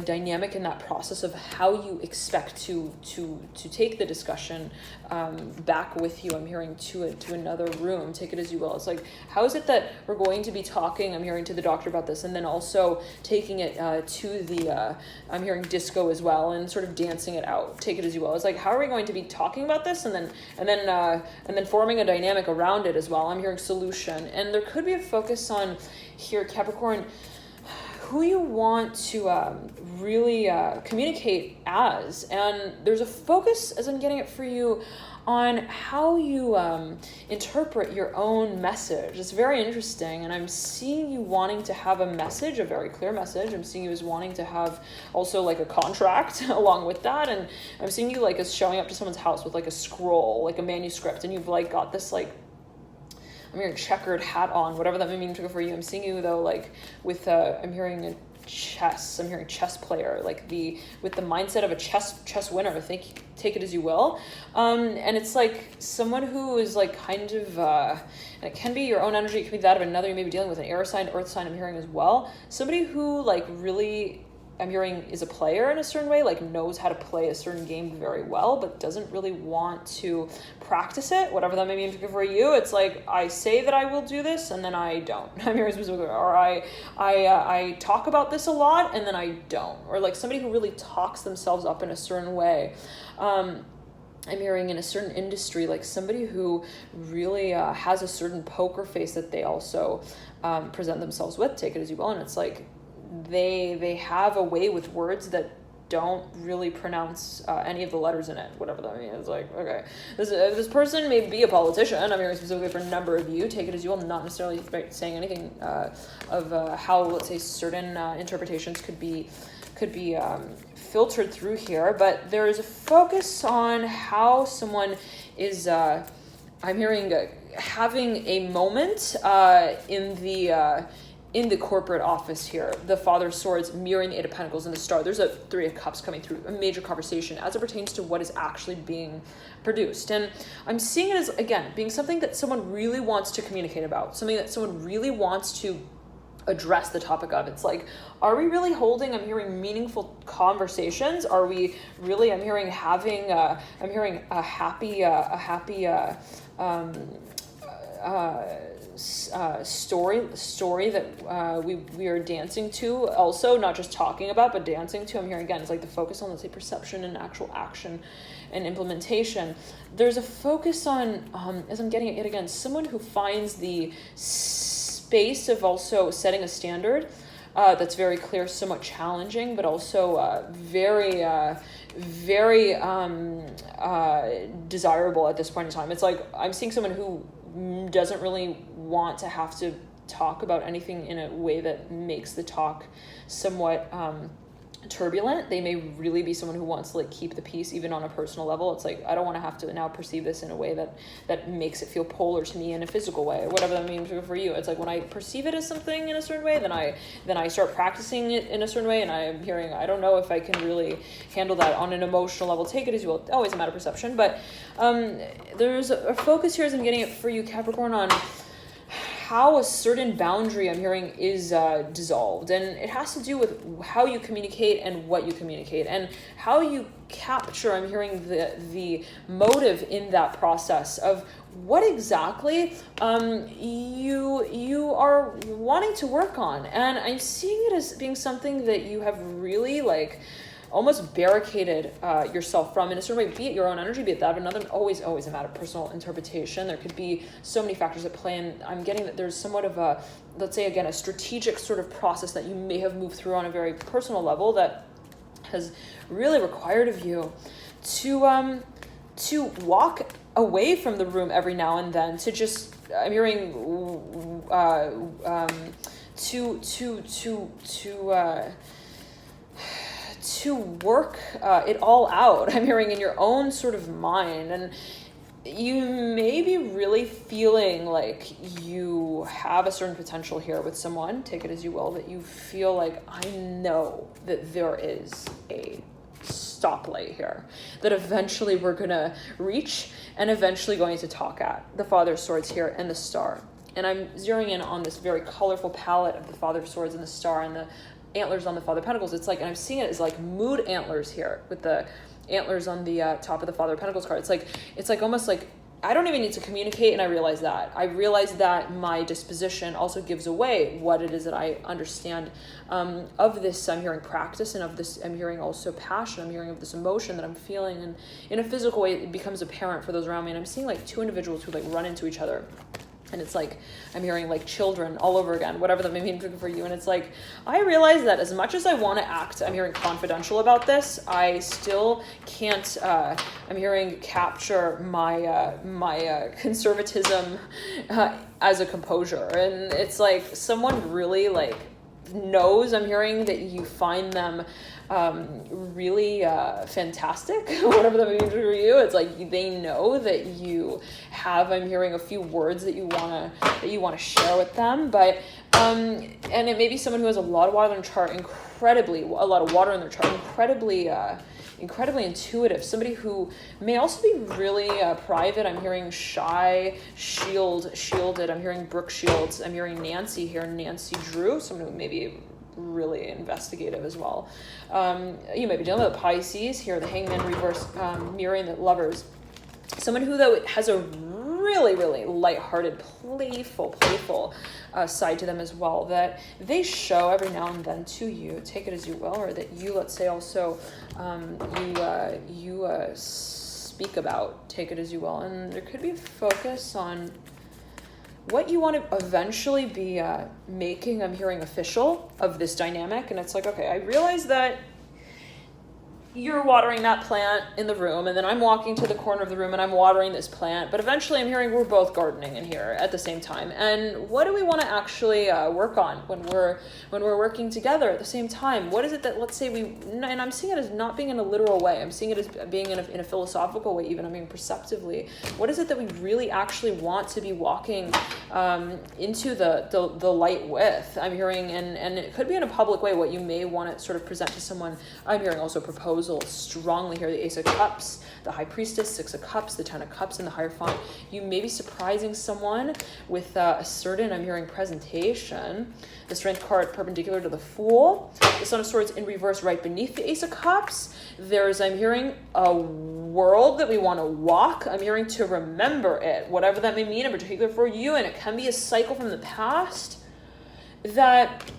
dynamic in that process of how you expect to take the discussion back with you. I'm hearing to another room. Take it as you will. It's like, how is it that we're going to be talking? I'm hearing to the doctor about this, and then also taking it to the I'm hearing disco as well, and sort of dancing it out. Take it as you will. It's like, how are we going to be talking about this, and then forming a dynamic around it as well. I'm hearing solution, and there could be a focus on here, Capricorn, who you want to really communicate as. And there's a focus, as I'm getting it for you, on how you interpret your own message. It's very interesting, and I'm seeing you wanting to have a message, a very clear message. I'm seeing you as wanting to have also like a contract along with that, and I'm seeing you like as showing up to someone's house with like a scroll, like a manuscript, and you've like got this like, I'm hearing checkered hat on, whatever that may mean for you. I'm seeing you though, like with I'm hearing a chess. I'm hearing chess player, like with the mindset of a chess winner. Take it as you will. And it's like someone who is like kind of, and it can be your own energy, it can be that of another. You may be dealing with an air sign, earth sign. I'm hearing as well. Somebody who like really, I'm hearing, is a player in a certain way, like knows how to play a certain game very well, but doesn't really want to practice it, whatever that may mean for you. It's like, I say that I will do this, and then I don't. I'm hearing specifically, or I talk about this a lot, and then I don't. Or like somebody who really talks themselves up in a certain way. I'm hearing in a certain industry, like somebody who really has a certain poker face that they also present themselves with. Take it as you will. And it's like, they have a way with words that don't really pronounce any of the letters in it, whatever that means. It's like, okay, this person may be a politician. I'm hearing specifically for a number of you. Take it as you will, not necessarily saying anything of how, let's say, certain interpretations could be filtered through here, but there is a focus on how someone is, I'm hearing having a moment in the corporate office here. The Father of Swords mirroring the Eight of Pentacles and the Star. There's a Three of Cups coming through, a major conversation as it pertains to what is actually being produced. And I'm seeing it as, again, being something that someone really wants to communicate about, something that someone really wants to address the topic of. It's like, are we really holding, I'm hearing meaningful conversations? Are we really, I'm hearing having, I'm hearing a happy story that we are dancing to, also not just talking about, but dancing to. I'm hearing again, it's like the focus on, let's say, perception and actual action and implementation. There's a focus on, as I'm getting it yet again, someone who finds the space of also setting a standard that's very clear, somewhat challenging, but also very desirable at this point in time. It's like I'm seeing someone who doesn't really want to have to talk about anything in a way that makes the talk somewhat turbulent. They may really be someone who wants to like keep the peace even on a personal level. It's like, I don't want to have to now perceive this in a way that makes it feel polar to me in a physical way, or whatever that means for you. It's like when I perceive it as something in a certain way, then I start practicing it in a certain way, and I'm hearing, I don't know if I can really handle that on an emotional level. Take it as you will. Always a matter of perception, but there's a focus here as I'm getting it for you, Capricorn, on how a certain boundary I'm hearing is dissolved, and it has to do with how you communicate and what you communicate and how you capture, I'm hearing, the motive in that process of what exactly you are wanting to work on. And I'm seeing it as being something that you have really like almost barricaded yourself from in a certain way, be it your own energy, be it that of another. Always a matter of personal interpretation. There could be so many factors at play, and I'm getting that there's somewhat of a, let's say again, a strategic sort of process that you may have moved through on a very personal level that has really required of you to walk away from the room every now and then, to just, I'm hearing, to work it all out, I'm hearing, in your own sort of mind. And you may be really feeling like you have a certain potential here with someone, take it as you will, that you feel like, I know that there is a stoplight here that eventually we're gonna reach and eventually going to talk at. The Father of Swords here and the Star. And I'm zeroing in on this very colorful palette of the Father of Swords and the Star and the antlers on the Father of Pentacles. It's like, and I'm seeing it as like mood antlers here with the antlers on the top of the Father of Pentacles card. It's like almost like I don't even need to communicate, and I realize that my disposition also gives away what it is that I understand of this, I'm hearing, practice, and of this, I'm hearing, also passion, I'm hearing, of this emotion that I'm feeling, and in a physical way it becomes apparent for those around me. And I'm seeing like two individuals who like run into each other, and it's like, I'm hearing like children all over again, whatever that may mean for you. And it's like, I realize that as much as I want to act, I'm hearing, confidential about this, I still can't, I'm hearing, capture my conservatism as a composure. And it's like someone really like knows, I'm hearing, that you find them really fantastic, whatever that means for you. It's like they know that you have, I'm hearing, a few words that you wanna share with them, but and it may be someone who has a lot of water in their chart, incredibly intuitive, somebody who may also be really private, I'm hearing, shy, shielded, I'm hearing Brooke Shields, I'm hearing Nancy here, Nancy Drew, someone who may be really investigative as well. You may be dealing with Pisces here, the Hangman reverse, mirroring the Lovers. Someone who, though, has a really lighthearted, playful side to them as well, that they show every now and then to you, take it as you will, or that you, let's say, also you speak about, take it as you will. And there could be a focus on what you want to eventually be making, I'm hearing, official of this dynamic. And it's like, okay, I realize that you're watering that plant in the room, and then I'm walking to the corner of the room and I'm watering this plant, but eventually I'm hearing we're both gardening in here at the same time. And what do we want to actually work on when we're working together at the same time? What is it that, let's say, and I'm seeing it as not being in a literal way, I'm seeing it as being in a philosophical way, even, I mean, perceptively. What is it that we really actually want to be walking into the light with, I'm hearing, and it could be in a public way, what you may want to sort of present to someone. I'm hearing also proposal strongly here, the Ace of Cups, the High Priestess, Six of Cups, the Ten of Cups, and the Hierophant. You may be surprising someone with a certain, I'm hearing, presentation. The Strength card perpendicular to the Fool. The Son of Swords in reverse right beneath the Ace of Cups. There's, I'm hearing, a world that we want to walk. I'm hearing to remember it, whatever that may mean in particular for you. And it can be a cycle from the past that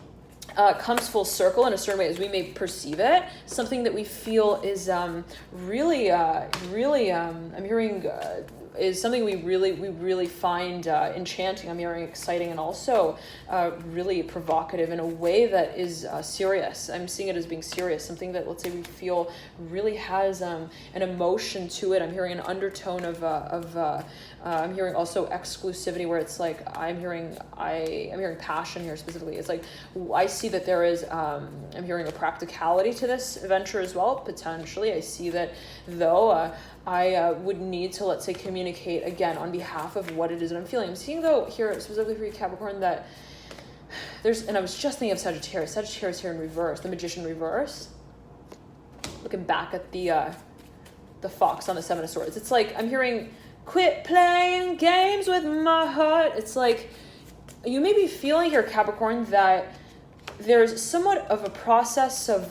comes full circle in a certain way as we may perceive it. Something that we feel is really, I'm hearing is something we really find enchanting. I'm hearing exciting and also really provocative in a way that is serious. I'm seeing it as being serious, something that, let's say, we feel really has an emotion to it. I'm hearing an undertone of I'm hearing also exclusivity, where it's like I'm hearing passion here specifically. It's like I see that there is I'm hearing a practicality to this venture as well, potentially. I see that though I would need to, let's say, communicate again on behalf of what it is that I'm feeling. I'm seeing though here specifically for you, Capricorn, that and I was just thinking of Sagittarius here in reverse, the Magician reverse. Looking back at the fox on the Seven of Swords, it's like I'm hearing, quit playing games with my heart. It's like you may be feeling here, Capricorn, that there's somewhat of a process of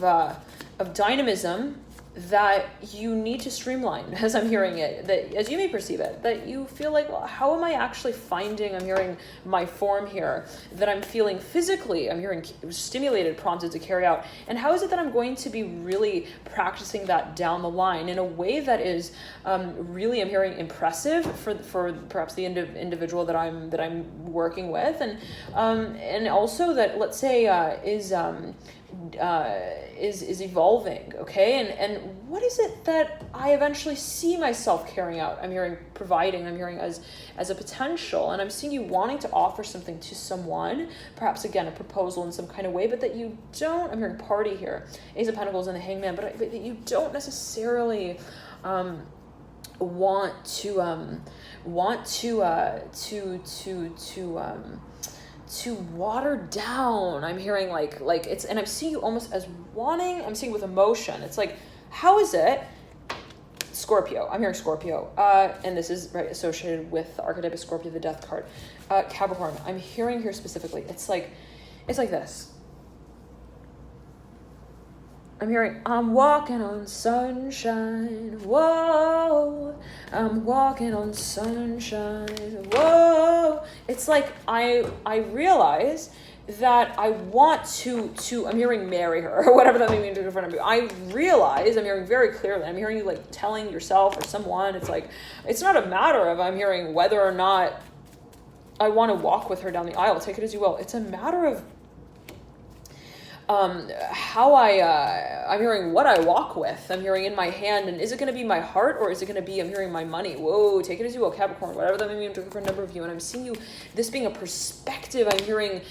dynamism that you need to streamline, as I'm hearing it, that as you may perceive it, that you feel like, well, how am I actually finding, I'm hearing my form here, that I'm feeling physically, I'm hearing stimulated, prompted to carry out, and how is it that I'm going to be really practicing that down the line in a way that is really, I'm hearing, impressive for perhaps the individual that I'm working with, and also that, let's say, is evolving, okay? And what is it that I eventually see myself carrying out? I'm hearing providing, I'm hearing as a potential, and I'm seeing you wanting to offer something to someone, perhaps again a proposal in some kind of way, but that you don't, I'm hearing party here, Ace of Pentacles and the Hangman, but that you don't necessarily want to water down. I'm hearing like it's, and I'm seeing you almost as wanting, I'm seeing with emotion. It's like, how is it, Scorpio, I'm hearing Scorpio, and this is right associated with the archetype of Scorpio, the death card. Capricorn, I'm hearing here specifically, it's like this. I'm hearing, I'm walking on sunshine, whoa, I'm walking on sunshine, whoa. It's like I realize that I want to I'm hearing marry her, or whatever that may mean to in front of you. I realize, I'm hearing very clearly, I'm hearing you like telling yourself or someone, it's like, it's not a matter of, I'm hearing, whether or not I want to walk with her down the aisle, take it as you will. It's a matter of how I'm hearing what I walk with. I'm hearing in my hand, and is it going to be my heart, or is it going to be, I'm hearing my money? Whoa, take it as you will, Capricorn, whatever that may mean for a number of you. And I'm seeing you, this being a perspective, I'm hearing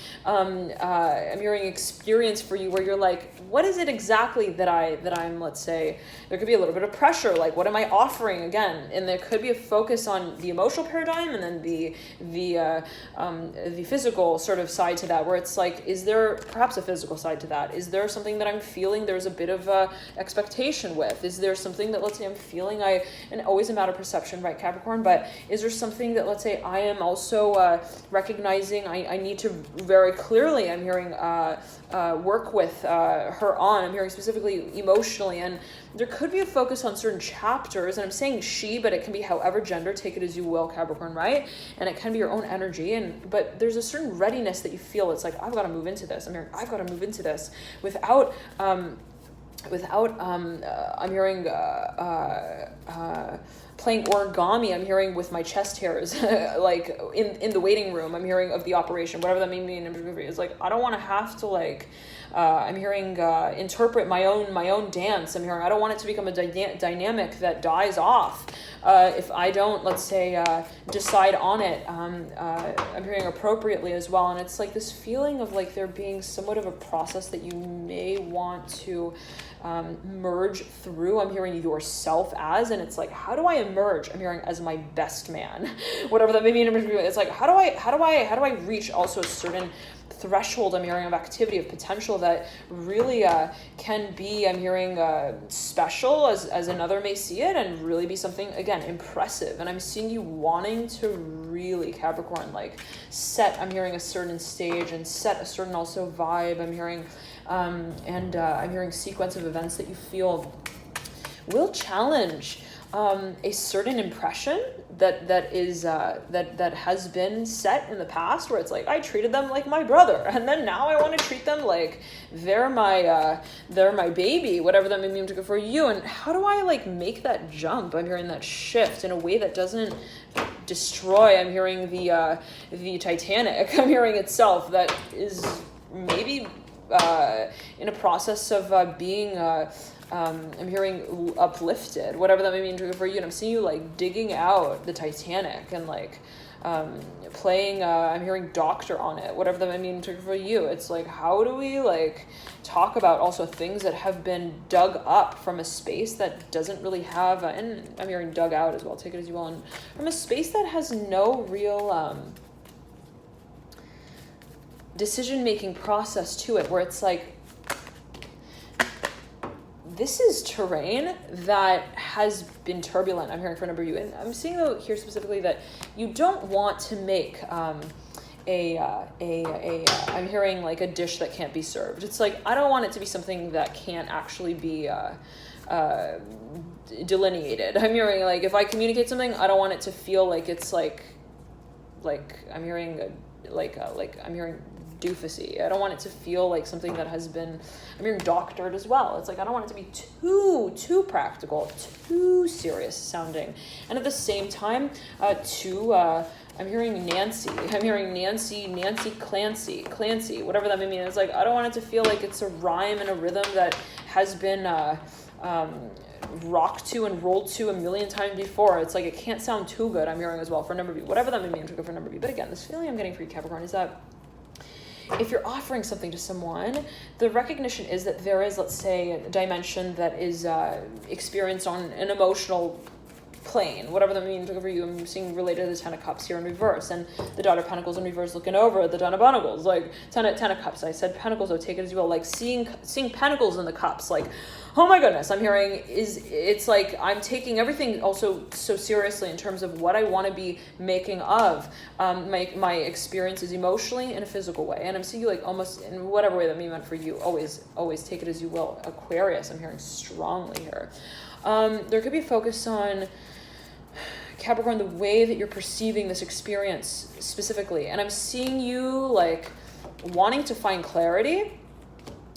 experience for you where you're like, what is it exactly that I'm, let's say, there could be a little bit of pressure, like what am I offering again? And there could be a focus on the emotional paradigm, and then the physical sort of side to that, where it's like, is there perhaps a physical side to that? Is there something that I'm feeling there's a bit of expectation with? Is there something that, let's say, I'm feeling and always a matter of perception, right, Capricorn, but is there something that, let's say, I am also recognizing I need to very clearly, I'm hearing work with her on, I'm hearing specifically emotionally, and there could be a focus on certain chapters, and I'm saying she, but it can be however gender, take it as you will, Capricorn, right? And it can be your own energy, but there's a certain readiness that you feel. It's like, I've got to move into this. I'm hearing, I've got to move into this without I'm hearing playing origami. I'm hearing with my chest hairs, like in the waiting room. I'm hearing of the operation, whatever that may mean. It's like, I don't want to have to like. I'm hearing interpret my own dance. I'm hearing I don't want it to become a dynamic that dies off if I don't, let's say, decide on it. I'm hearing appropriately as well, and it's like this feeling of like there being somewhat of a process that you may want to merge through. I'm hearing yourself as, and it's like, how do I emerge? I'm hearing as my best man, whatever that may mean. It's like, how do I reach also a certain threshold, I'm hearing, of activity, of potential that really can be, I'm hearing, special as another may see it, and really be something, again, impressive. And I'm seeing you wanting to really, Capricorn, like set, I'm hearing, a certain stage and set a certain also vibe. I'm hearing, I'm hearing sequence of events that you feel will challenge a certain impression that has been set in the past, where it's like I treated them like my brother, and then now I want to treat them like they're my baby, whatever that may mean to go for you. And how do I like make that jump? I'm hearing that shift in a way that doesn't destroy. I'm hearing the Titanic. I'm hearing itself that is maybe in a process of being I'm hearing uplifted, whatever that may mean for you. And I'm seeing you like digging out the Titanic and like playing I'm hearing doctor on it, whatever that may mean for you. It's like, how do we like talk about also things that have been dug up from a space that doesn't really have and I'm hearing dug out as well, take it as you will, and from a space that has no real decision-making process to it, where it's like, this is terrain that has been turbulent, I'm hearing for a number of you. And I'm seeing though here specifically that you don't want to make I'm hearing like a dish that can't be served. It's like, I don't want it to be something that can't actually be delineated. I'm hearing like, if I communicate something, I don't want it to feel like it's like I'm hearing I'm hearing doofusy. I don't want it to feel like something that has been, I'm hearing doctored as well. It's like, I don't want it to be too practical, too serious sounding. And at the same time, I'm hearing Nancy. I'm hearing Nancy Clancy, whatever that may mean. It's like, I don't want it to feel like it's a rhyme and a rhythm that has been rocked to and rolled to a million times before. It's like, it can't sound too good, I'm hearing as well, for a number of you. Whatever that may mean, to go for a number of you. But again, this feeling I'm getting for you, Capricorn, is that if you're offering something to someone, the recognition is that there is, let's say, a dimension that is experienced on an emotional plane, whatever that means for you. I'm seeing related to the Ten of Cups here in reverse, and the Daughter of Pentacles in reverse looking over at the Ten of Pentacles, like Ten of Cups. I said Pentacles, so take it as you will, like seeing Pentacles in the cups, like, oh my goodness, I'm hearing it's like I'm taking everything also so seriously in terms of what I want to be making of my experiences emotionally in a physical way. And I'm seeing you like almost in whatever way that may meant for you. Always take it as you will. Aquarius, I'm hearing strongly here. There could be a focus on Capricorn, the way that you're perceiving this experience specifically. And I'm seeing you like wanting to find clarity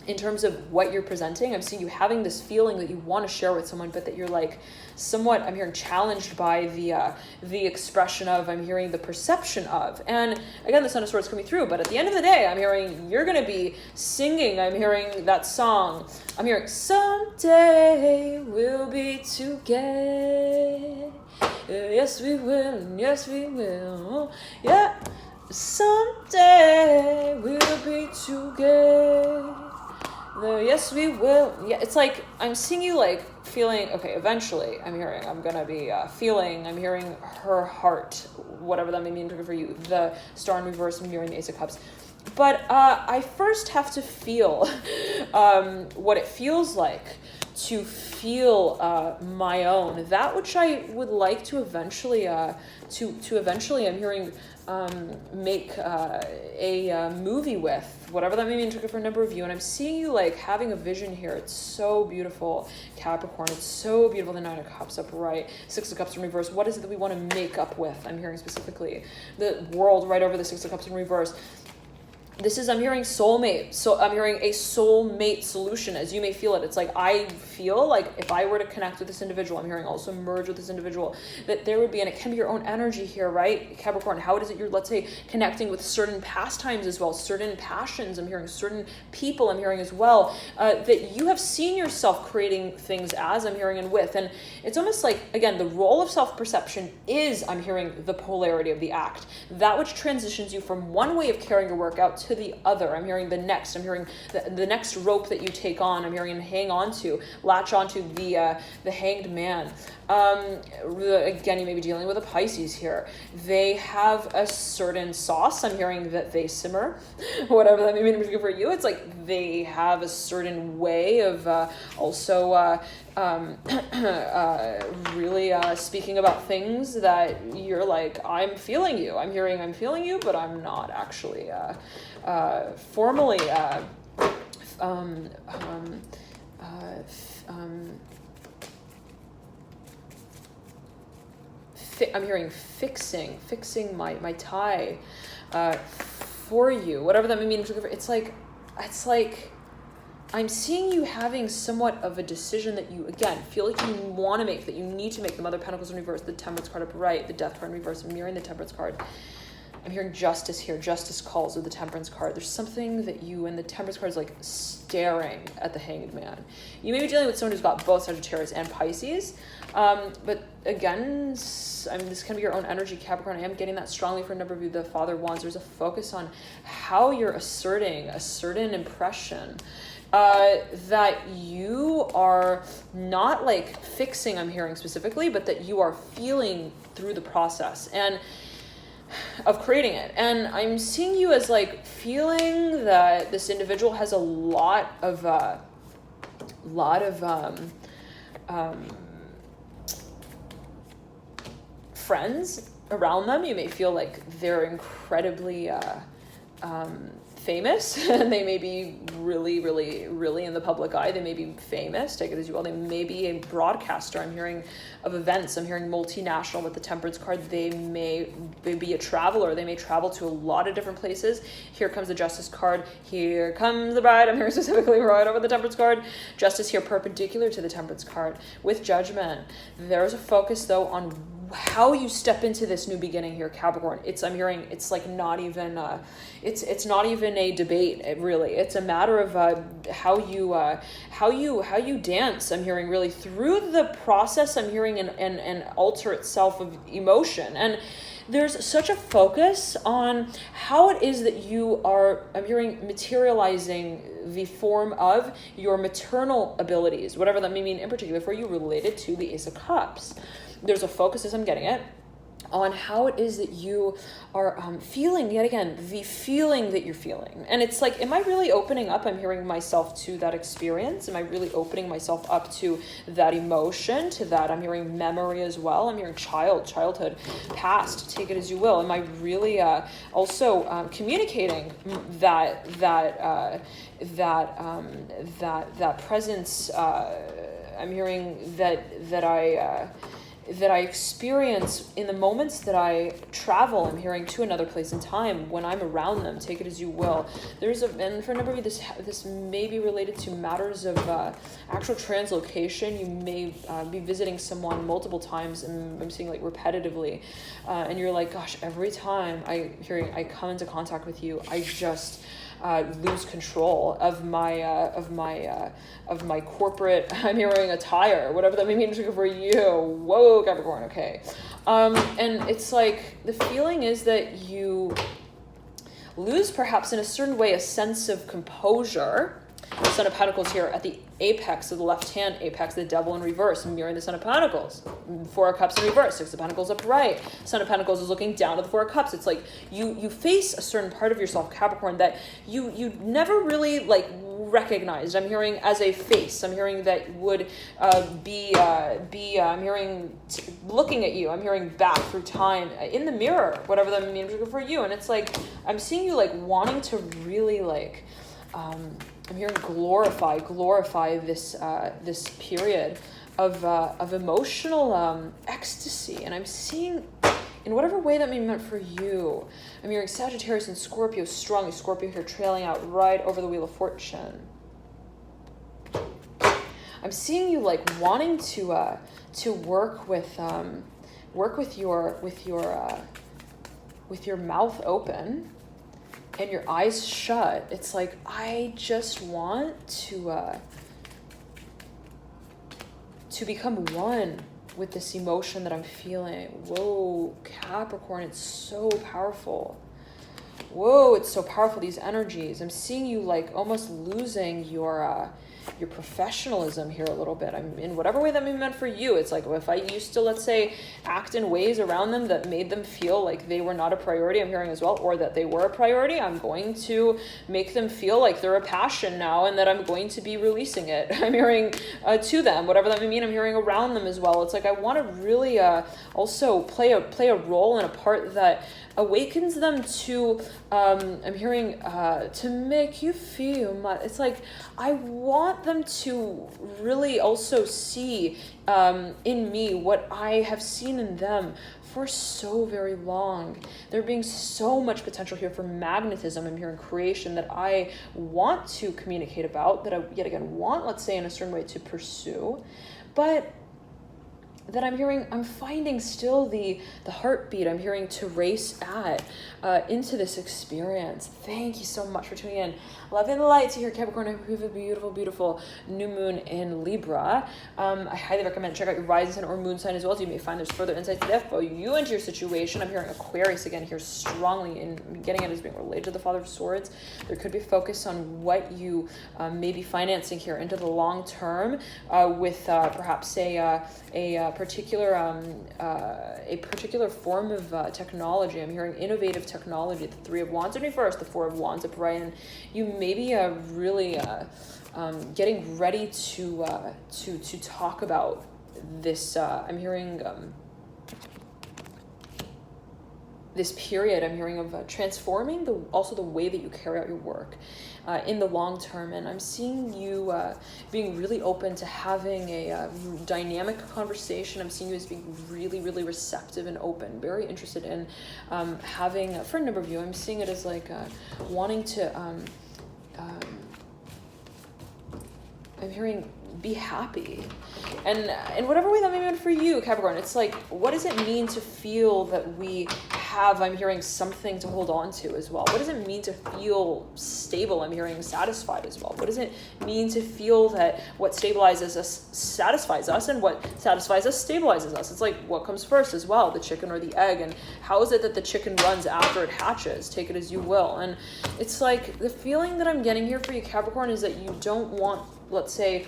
in terms of what you're presenting. I'm seeing you having this feeling that you want to share with someone, but that you're like somewhat, I'm hearing, challenged by the expression of, I'm hearing the perception of. And again, the Son of Swords coming through, but at the end of the day, I'm hearing you're going to be singing, I'm hearing that song. I'm hearing, someday we'll be together. Yes, we will. Yes, we will. Yeah. Someday we'll be together. Yes, we will. Yeah, it's like I'm seeing you like feeling, okay, eventually I'm hearing I'm gonna be feeling, I'm hearing her heart, whatever that may mean for you, the Star in reverse, I'm hearing the Ace of Cups. But I first have to feel what it feels like to feel my own, that which I would like to eventually, to eventually, I'm hearing, make a movie with, whatever that may mean for a number of you. And I'm seeing you like having a vision here. It's so beautiful, Capricorn. It's so beautiful. The Nine of Cups upright, Six of Cups in reverse. What is it that we want to make up with? I'm hearing specifically the World right over the Six of Cups in reverse. This is, I'm hearing soulmate. So I'm hearing a soulmate solution as you may feel it. It's like, I feel like if I were to connect with this individual, I'm hearing also merge with this individual, that there would be, and it can be your own energy here, right? Capricorn, how is it you're, let's say, connecting with certain pastimes as well, certain passions, I'm hearing certain people, I'm hearing as well, that you have seen yourself creating things as, I'm hearing, and with. And it's almost like, again, the role of self-perception is, I'm hearing, the polarity of the act. That which transitions you from one way of carrying your work out to the other. I'm hearing the next. I'm hearing the next rope that you take on. I'm hearing and hang on to, latch onto the Hanged Man. Again, you may be dealing with a Pisces here. They have a certain sauce. I'm hearing that they simmer, whatever that may mean for you. It's like they have a certain way of also really speaking about things that you're like, I'm feeling you. I'm hearing I'm feeling you, but I'm not actually formally I'm hearing fixing my tie for you, whatever that may mean. It's like I'm seeing you having somewhat of a decision that you, again, feel like you want to make, that you need to make. The Mother of Pentacles in reverse, the Temperance card upright, the Death card in reverse, mirroring the Temperance card. I'm hearing justice here. Justice calls with the Temperance card. There's something that you, and the Temperance card is like staring at the Hanged Man. You may be dealing with someone who's got both Sagittarius and Pisces. But again, this can be your own energy, Capricorn. I am getting that strongly for a number of you. The Father of Wands. There's a focus on how you're asserting a certain impression. That you are not like fixing, I'm hearing specifically, but that you are feeling through the process and of creating it. And I'm seeing you as like feeling that this individual has a lot of friends around them. You may feel like they're incredibly famous, and they may be really in the public eye. They may be famous, take it as you will. They may be a broadcaster, I'm hearing, of events. I'm hearing multinational with the Temperance card. They may be a traveler. They may travel to a lot of different places. Here comes the Justice card. Here comes the Bride. I'm hearing specifically right over the Temperance card. Justice here perpendicular to the Temperance card with Judgment. There's a focus though on how you step into this new beginning here, Capricorn. I'm hearing it's like not even it's not even a debate, really. It's a matter of how you dance. I'm hearing really through the process. I'm hearing an altar itself of emotion, and there's such a focus on how it is that you are, I'm hearing, materializing the form of your maternal abilities, whatever that may mean in particular for you, related to the Ace of Cups. There's a focus, as I'm getting it, on how it is that you are feeling, yet again, the feeling that you're feeling. And it's like, am I really opening up? I'm hearing myself to that experience. Am I really opening myself up to that emotion, to that? I'm hearing memory as well. I'm hearing childhood, past, take it as you will. Am I really also communicating that presence? I'm hearing that I experience in the moments that I travel. I'm hearing to another place in time when I'm around them, take it as you will. And for a number of you, this may be related to matters of actual translocation. You may be visiting someone multiple times, and I'm seeing like repetitively, and you're like, gosh, every time I come into contact with you, I just lose control of my corporate, I'm hearing, attire, whatever that may mean for you. Whoa, Capricorn, okay. And it's like the feeling is that you lose, perhaps in a certain way, a sense of composure. The Son of Pentacles here at the apex of the left hand apex, the Devil in reverse, mirroring the Son of Pentacles. Four of Cups in reverse, Six of Pentacles upright. Son of Pentacles is looking down to the Four of Cups. It's like you face a certain part of yourself, Capricorn, that you never really like recognized. I'm hearing as a face. I'm hearing that would be I'm hearing looking at you. I'm hearing back through time in the mirror, whatever that means for you. And it's like I'm seeing you like wanting to really like I'm hearing glorify this period of emotional ecstasy, and I'm seeing, in whatever way that may be meant for you, I'm hearing Sagittarius and Scorpio, strongly Scorpio here, trailing out right over the Wheel of Fortune. I'm seeing you like wanting to work with your mouth open and your eyes shut. It's like, I just want to become one with this emotion that I'm feeling. Whoa, Capricorn, it's so powerful. Whoa, it's so powerful, these energies. I'm seeing you like almost losing your professionalism here a little bit. I'm in whatever way that may be meant for you. It's like if I used to, let's say, act in ways around them that made them feel like they were not a priority, I'm hearing as well, or that they were a priority, I'm going to make them feel like they're a passion now, and that I'm going to be releasing it. I'm hearing to them, whatever that may mean. I'm hearing around them as well. It's like I want to really also play a role and a part that awakens them to I'm hearing to make you feel much. It's like I want them to really also see in me what I have seen in them for so very long. There being so much potential here for magnetism. I'm hearing creation that I want to communicate about, that I yet again want, let's say, in a certain way to pursue, but that I'm finding still the heartbeat I'm hearing to race at into this experience. Thank you so much for tuning in. Love and light to hear, Capricorn. I hope you have a beautiful, beautiful new moon in Libra. I highly recommend check out your rising sign or moon sign as well, so you may find there's further insights to that for you and your situation. I'm hearing Aquarius again here strongly, and getting it as being related to the Father of Swords. There could be focus on what you may be financing here into the long term with perhaps a particular form of technology. I'm hearing innovative technology. The Three of Wands in reverse, the Four of Wands upright, and you may be really getting ready to talk about this. I'm hearing this period. I'm hearing of transforming also the way that you carry out your work in the long term, and I'm seeing you being really open to having a dynamic conversation. I'm seeing you as being really, really receptive and open, very interested in having, for a number of you, I'm seeing it as like wanting to, I'm hearing be happy. And in whatever way that may mean for you, Capricorn, it's like, what does it mean to feel that we have, I'm hearing, something to hold on to as well? What does it mean to feel stable? I'm hearing satisfied as well. What does it mean to feel that what stabilizes us satisfies us, and what satisfies us stabilizes us? It's like, what comes first as well, the chicken or the egg? And how is it that the chicken runs after it hatches? Take it as you will. And it's like, the feeling that I'm getting here for you, Capricorn, is that you don't want, let's say,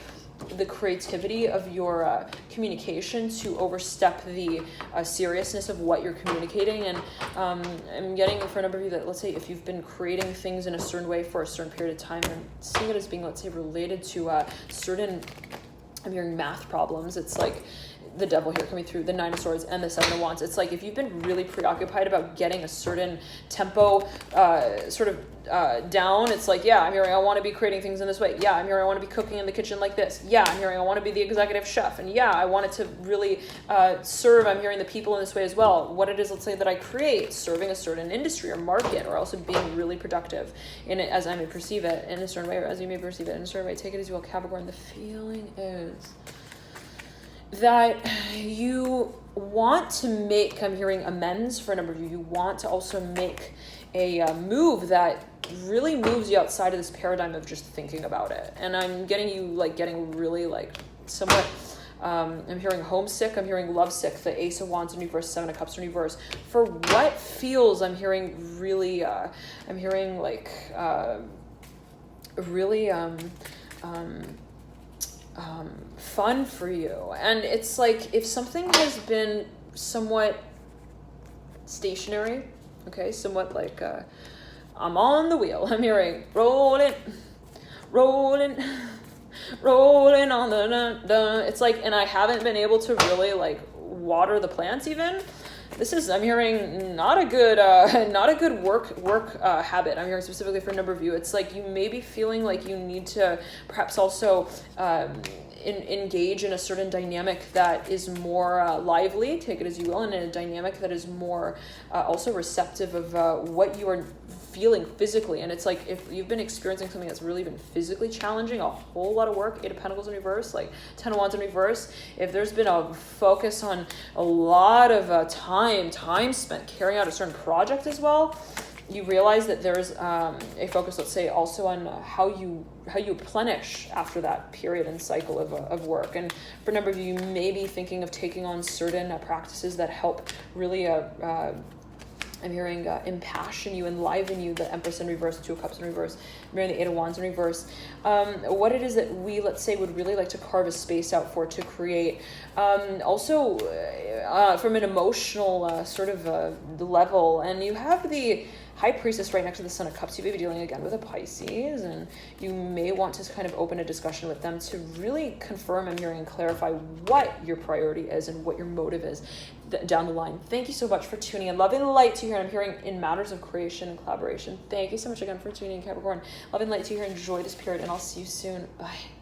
the creativity of your communication to overstep the seriousness of what you're communicating. And I'm getting for a number of you that, let's say, if you've been creating things in a certain way for a certain period of time, and seeing it as being, let's say, related to certain, I'm hearing math problems. It's like the devil here coming through, the Nine of Swords and the Seven of Wands. It's like, if you've been really preoccupied about getting a certain tempo down, it's like, yeah, I'm hearing I want to be creating things in this way. Yeah, I'm hearing I want to be cooking in the kitchen like this. Yeah, I'm hearing I want to be the executive chef. And yeah, I want it to really serve, I'm hearing, the people in this way as well. What it is, let's say, that I create, serving a certain industry or market, or also being really productive in it as I may perceive it in a certain way, or as you may perceive it in a certain way. Take it as you will, Capricorn. The feeling is that you want to make, I'm hearing, amends for a number of you. You want to also make a move that really moves you outside of this paradigm of just thinking about it. And I'm getting you like getting really like somewhat, I'm hearing homesick, I'm hearing lovesick, the Ace of Wands in reverse, Seven of Cups in reverse, for what feels, I'm hearing really, I'm hearing like really fun for you. And it's like, if something has been somewhat stationary, okay, somewhat like I'm on the wheel, I'm hearing rolling on the dun. It's like, and I haven't been able to really like water the plants even. This is, I'm hearing, not a good work habit. I'm hearing specifically for a number of you. It's like you may be feeling like you need to perhaps also engage in a certain dynamic that is more lively, take it as you will, and in a dynamic that is more also receptive of what you are feeling physically. And it's like, if you've been experiencing something that's really been physically challenging, a whole lot of work, Eight of Pentacles in reverse, like Ten of Wands in reverse, if there's been a focus on a lot of time spent carrying out a certain project as well, you realize that there's a focus, let's say, also on how you replenish after that period and cycle of work. And for a number of you, you may be thinking of taking on certain practices that help really I'm hearing impassion you, enliven you, the Empress in reverse, Two of Cups in reverse, I'm hearing the Eight of Wands in reverse. What it is that we, let's say, would really like to carve a space out for, to create. Also, from an emotional sort of level, and you have the High Priestess right next to the Son of Cups. You may be dealing again with a Pisces, and you may want to kind of open a discussion with them to really confirm, I'm hearing, and clarify what your priority is and what your motive is down the line. Thank you so much for tuning in. Love and light to you here. I'm hearing in matters of creation and collaboration. Thank you so much again for tuning in, Capricorn. Love and light to you here. Enjoy this period, and I'll see you soon. Bye.